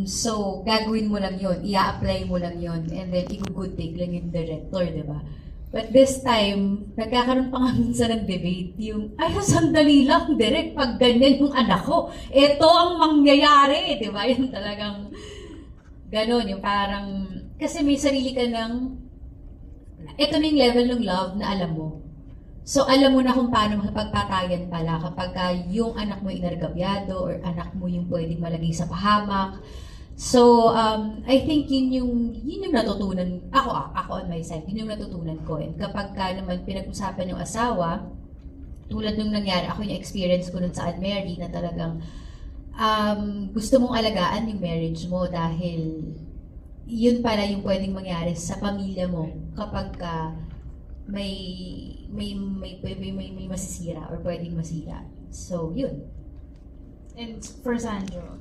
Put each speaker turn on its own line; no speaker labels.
So, gagawin mo lang yun, i-apply mo lang yun, and then i-good take lang yung director, di ba? But this time, nagkakaroon pa nga minsan ng debate, yung, ay, sandali lang, direct, pag ganyan yung anak ko, ito ang mangyayari, di ba? Yung talagang, ganon, yung parang, kasi may sarili ka ng, ito na yung level ng love na alam mo. So, alam mo na kung paano makipagpatayan pala kapag yung anak mo inargabyado or anak mo yung pwedeng malagay sa pahamak. So, I think yun yung natutunan, ako on my side, yun yung natutunan ko. And kapag naman pinag-usapan yung asawa, tulad nung nangyari, ako yung experience ko nun sa Anne Mary na talagang gusto mong alagaan yung marriage mo dahil yun pala yung pwedeng mangyari sa pamilya mo kapag may masisira or pwedeng masira. So, yun.
And for Sandro,